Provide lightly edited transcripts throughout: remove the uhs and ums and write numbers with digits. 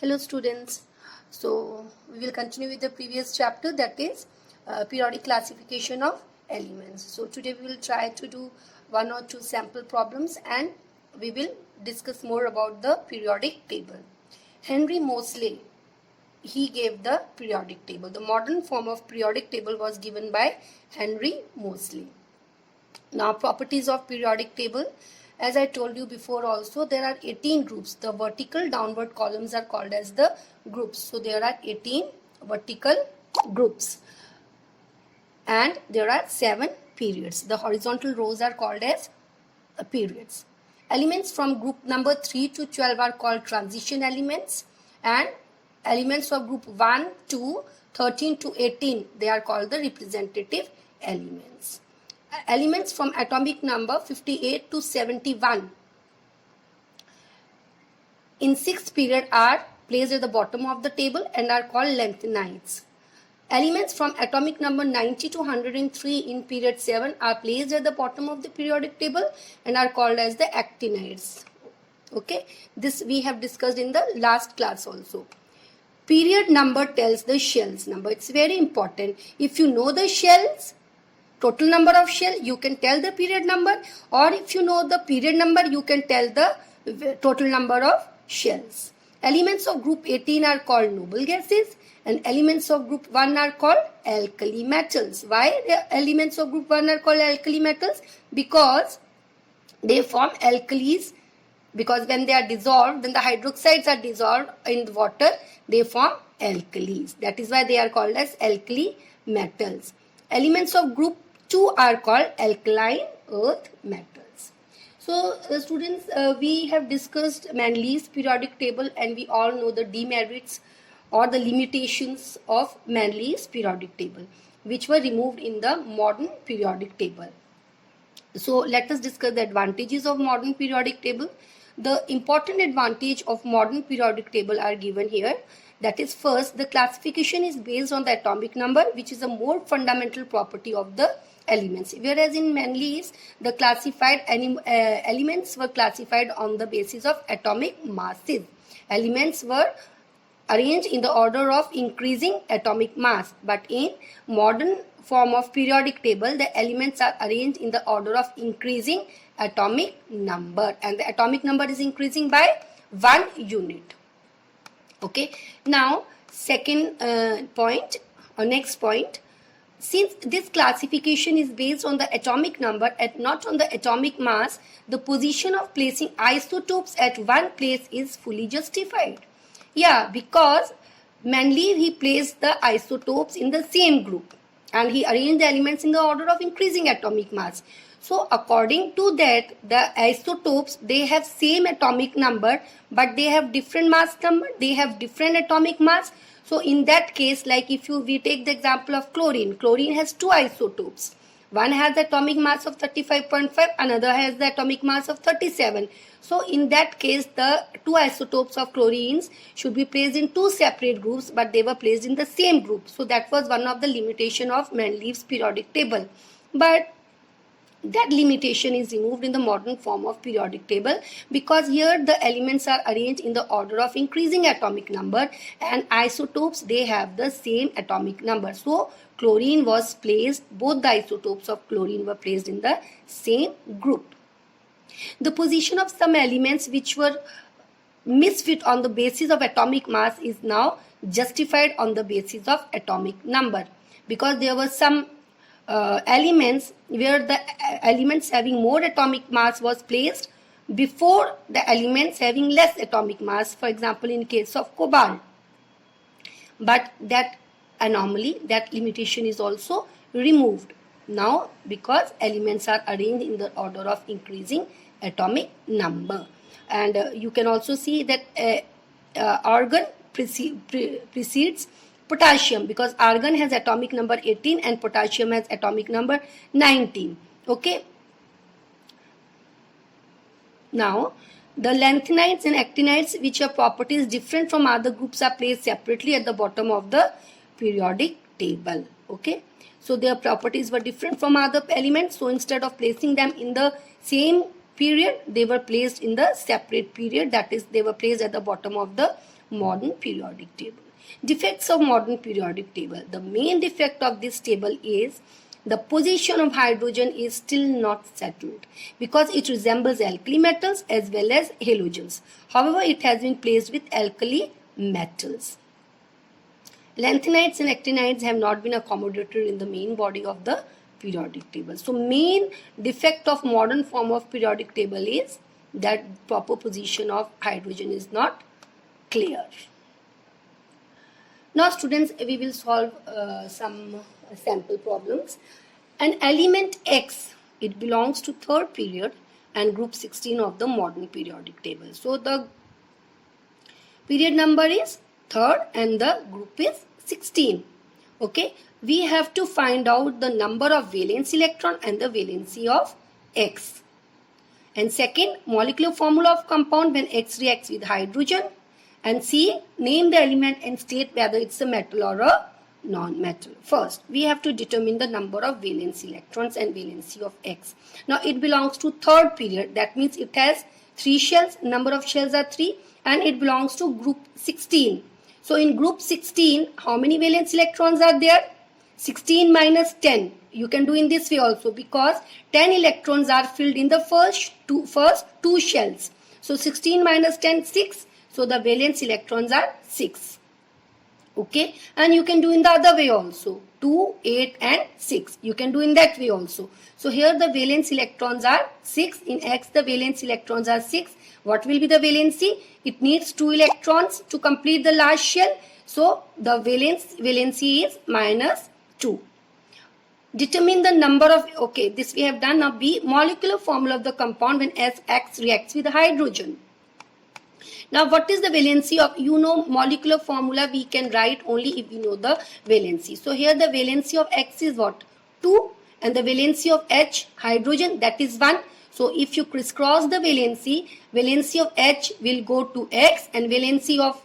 Hello students. So we will continue with the previous chapter, that is periodic classification of elements. So today we will try to do one or two sample problems and we will discuss more about the periodic table. Henry Moseley, he gave the periodic table. The modern form of periodic table was given by Henry Moseley. Now, properties of periodic table. As I told you before also, there are 18 groups. The vertical downward columns are called as the groups. So, there are 18 vertical groups. And there are 7 periods. The horizontal rows are called as periods. Elements from group number 3 to 12 are called transition elements. And elements of group 1, 2, 13 to 18, they are called the representative elements. Elements from atomic number 58 to 71 in 6th period are placed at the bottom of the table and are called lanthanides. Elements from atomic number 90 to 103 in period 7 are placed at the bottom of the periodic table and are called as the actinides. Okay, this we have discussed in the last class also. Period number tells the shells number. It's very important. If you know the shells, total number of shell, you can tell the period number, or if you know the period number, you can tell the total number of shells. Elements of group 18 are called noble gases and elements of group 1 are called alkali metals. Why the elements of group 1 are called alkali metals? Because they form alkalis, because when they are dissolved, when the hydroxides are dissolved in the water, they form alkalis. That is why they are called as alkali metals. Elements of group 2 are called alkaline earth metals. So students, we have discussed Manley's periodic table and we all know the demerits or the limitations of Manley's periodic table, which were removed in the modern periodic table. So let us discuss the advantages of modern periodic table. The important advantage of modern periodic table are given here. That is, first, the classification is based on the atomic number, which is a more fundamental property of the elements. Whereas in Manley's, the classified elements were classified on the basis of atomic masses. Elements were arranged in the order of increasing atomic mass. But in modern form of periodic table, the elements are arranged in the order of increasing atomic number. And the atomic number is increasing by 1 unit. Okay, now second point or next point, since this classification is based on the atomic number and not on the atomic mass, the position of placing isotopes at one place is fully justified. Yeah, because Manley, he placed the isotopes in the same group and he arranged the elements in the order of increasing atomic mass. So according to that, the isotopes, they have same atomic number, but they have different mass number, they have different atomic mass. So in that case, like if we take the example of chlorine, chlorine has 2 isotopes. One has the atomic mass of 35.5, another has the atomic mass of 37. So in that case, the 2 isotopes of chlorines should be placed in 2 separate groups, but they were placed in the same group. So that was one of the limitation of Manley's periodic table. But that limitation is removed in the modern form of periodic table, because here the elements are arranged in the order of increasing atomic number and isotopes, they have the same atomic number. So chlorine was placed, both the isotopes of chlorine were placed in the same group. The position of some elements which were misfit on the basis of atomic mass is now justified on the basis of atomic number, because there were some elements where the elements having more atomic mass was placed before the elements having less atomic mass, for example in case of cobalt. But that anomaly, that limitation is also removed now, because elements are arranged in the order of increasing atomic number. And you can also see that argon precedes potassium, because argon has atomic number 18 and potassium has atomic number 19. Okay. Now, the lanthanides and actinides, which have properties different from other groups, are placed separately at the bottom of the periodic table. Okay. So, their properties were different from other elements. So, instead of placing them in the same period, they were placed in the separate period, that is, they were placed at the bottom of the modern periodic table. Defects of modern periodic table. The main defect of this table is the position of hydrogen is still not settled because it resembles alkali metals as well as halogens. However, it has been placed with alkali metals. Lanthanides and actinides have not been accommodated in the main body of the periodic table. So, main defect of modern form of periodic table is that proper position of hydrogen is not clear. Now students, we will solve some sample problems. An element X, it belongs to third period and group 16 of the modern periodic table. So the period number is third and the group is 16. Okay, we have to find out the number of valence electron and the valency of X. And second, molecular formula of compound when X reacts with hydrogen. And C, name the element and state whether it's a metal or a non-metal. First, we have to determine the number of valence electrons and valency of X. Now, it belongs to third period. That means it has 3 shells. Number of shells are 3. And it belongs to group 16. So, in group 16, how many valence electrons are there? 16 minus 10. You can do in this way also because 10 electrons are filled in the first two shells. So, 16 minus 10, 6. So the valence electrons are 6. Okay, and you can do in the other way also. 2, 8 and 6. You can do in that way also. So here the valence electrons are 6. In X the valence electrons are 6. What will be the valency? It needs 2 electrons to complete the last shell. So the valency is minus 2. Determine the number of, okay, this we have done. Now B, molecular formula of the compound when X reacts with hydrogen. Now, what is the valency of, molecular formula we can write only if we know the valency. So, here the valency of X is what? 2 and the valency of H, hydrogen, that is 1. So, if you crisscross the valency of H will go to X and valency of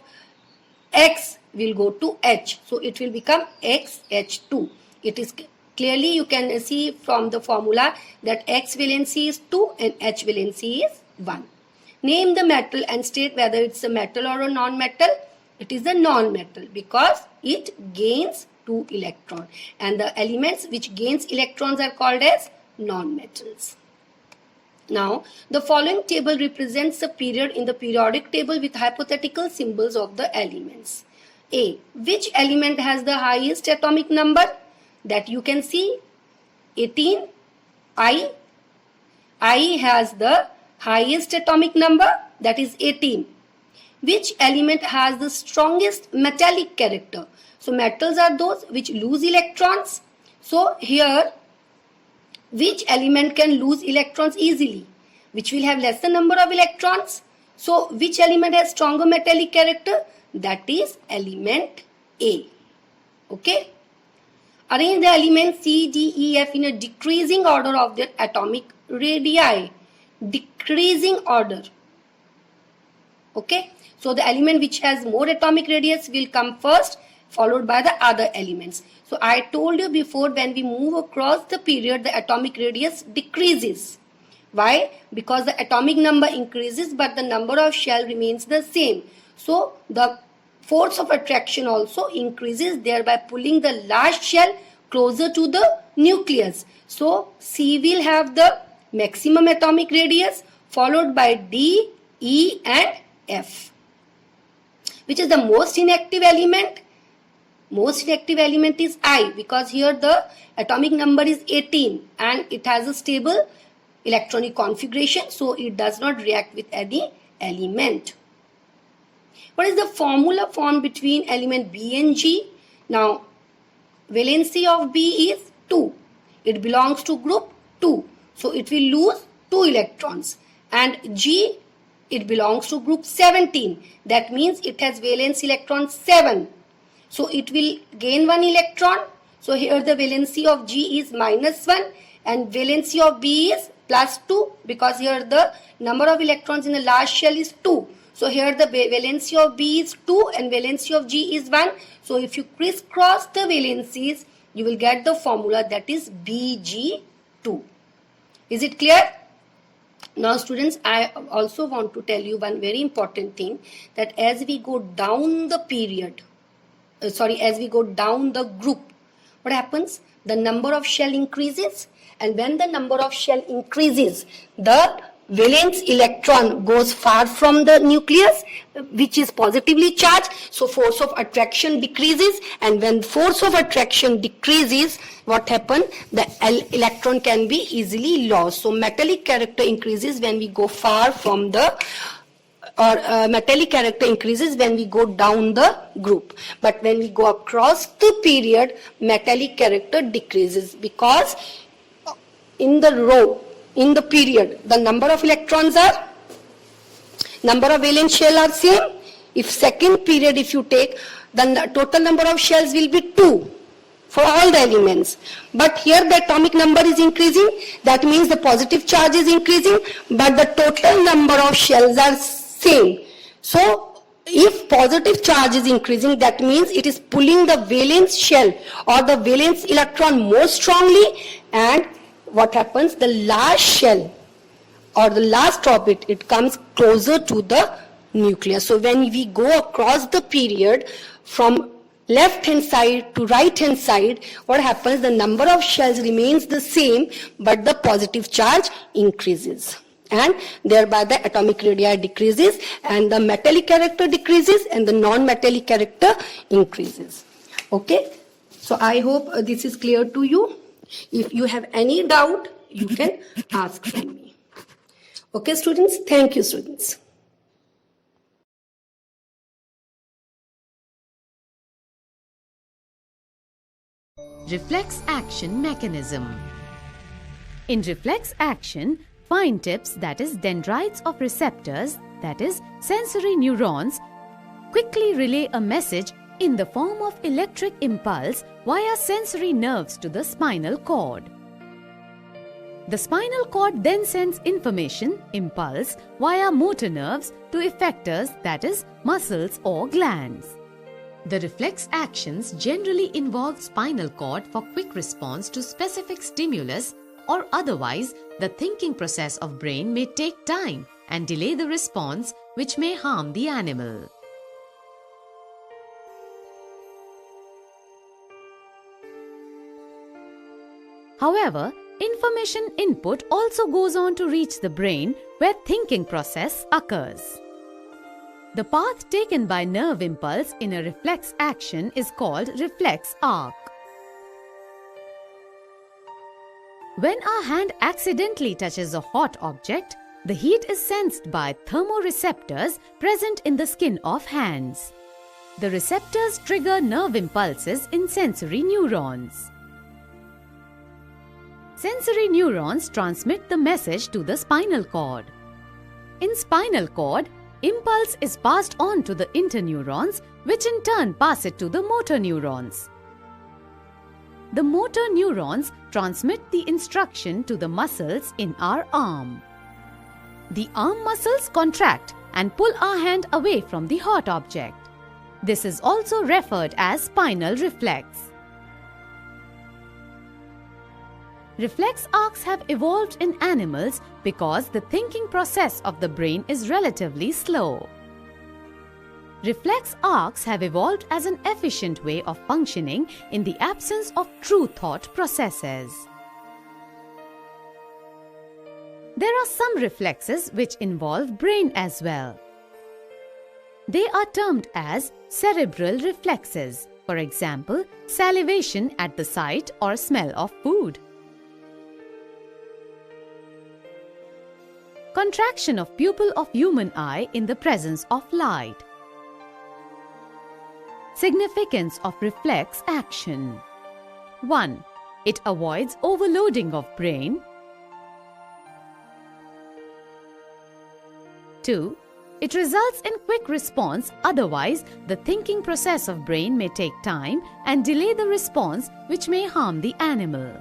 X will go to H. So, it will become XH2. It is clearly you can see from the formula that X valency is 2 and H valency is 1. Name the metal and state whether it's a metal or a non-metal. It is a non-metal because it gains 2 electrons. And the elements which gains electrons are called as non-metals. Now, the following table represents a period in the periodic table with hypothetical symbols of the elements. A. Which element has the highest atomic number? That you can see 18. I has the highest atomic number, that is 18. Which element has the strongest metallic character? So metals are those which lose electrons. So here, which element can lose electrons easily? Which will have lesser number of electrons? So which element has stronger metallic character? That is element A. Okay. Arrange the elements C, D, E, F in a decreasing order of their atomic radii. Decreasing order. Okay, so the element which has more atomic radius will come first, followed by the other elements. So I told you before, when we move across the period, the atomic radius decreases. Why? Because the atomic number increases but the number of shell remains the same. So the force of attraction also increases, thereby pulling the last shell closer to the nucleus. So C will have the maximum atomic radius, followed by D, E and F. Which is the most inactive element? Most inactive element is I, because here the atomic number is 18 and it has a stable electronic configuration, so it does not react with any element. What is the formula formed between element B and G? Now, valency of B is 2. It belongs to group 2. So it will lose 2 electrons. And G, it belongs to group 17. That means it has valence electron 7. So it will gain 1 electron. So here the valency of G is minus 1 and valency of B is plus 2, because here the number of electrons in the last shell is 2. So here the valency of B is 2 and valency of G is 1. So if you crisscross the valencies, you will get the formula, that is Bg2. Is it clear? Now students, I also want to tell you one very important thing, that as we go down the period, as we go down the group, what happens? The number of shell increases, and when the number of shell increases, the valence electron goes far from the nucleus, which is positively charged, so force of attraction decreases, and when force of attraction decreases, what happens? The electron can be easily lost. So metallic character increases when we go far from the metallic character increases when we go down the group, but when we go across the period, metallic character decreases, because in the row, in the period, the number of electrons are, number of valence shell are same. If second period, if you take, then the total number of shells will be 2 for all the elements, but here the atomic number is increasing, that means the positive charge is increasing, but the total number of shells are same. So if positive charge is increasing, that means it is pulling the valence shell or the valence electron more strongly, and what happens? The last shell or the last orbit, it comes closer to the nucleus. So when we go across the period from left hand side to right hand side, what happens? The number of shells remains the same, but the positive charge increases, and thereby the atomic radii decreases, and the metallic character decreases, and the non-metallic character increases. Okay, so I hope this is clear to you. If you have any doubt, you can ask from me. Okay students, thank you students. Reflex action mechanism. In reflex action, fine tips, that is dendrites of receptors, that is sensory neurons, quickly relay a message in the form of electric impulse via sensory nerves to the spinal cord. The spinal cord then sends information, impulse, via motor nerves to effectors, that is muscles or glands. The reflex actions generally involve spinal cord for quick response to specific stimulus, or otherwise the thinking process of brain may take time and delay the response, which may harm the animal. However, information input also goes on to reach the brain where thinking process occurs. The path taken by nerve impulse in a reflex action is called reflex arc. When our hand accidentally touches a hot object, the heat is sensed by thermoreceptors present in the skin of hands. The receptors trigger nerve impulses in sensory neurons. Sensory neurons transmit the message to the spinal cord. In spinal cord, impulse is passed on to the interneurons, which in turn pass it to the motor neurons. The motor neurons transmit the instruction to the muscles in our arm. The arm muscles contract and pull our hand away from the hot object. This is also referred as spinal reflex. Reflex arcs have evolved in animals because the thinking process of the brain is relatively slow. Reflex arcs have evolved as an efficient way of functioning in the absence of true thought processes. There are some reflexes which involve brain as well. They are termed as cerebral reflexes, for example, salivation at the sight or smell of food. Contraction of pupil of human eye in the presence of light. Significance of reflex action. 1. It avoids overloading of brain. 2. It results in quick response, otherwise the thinking process of brain may take time and delay the response, which may harm the animal.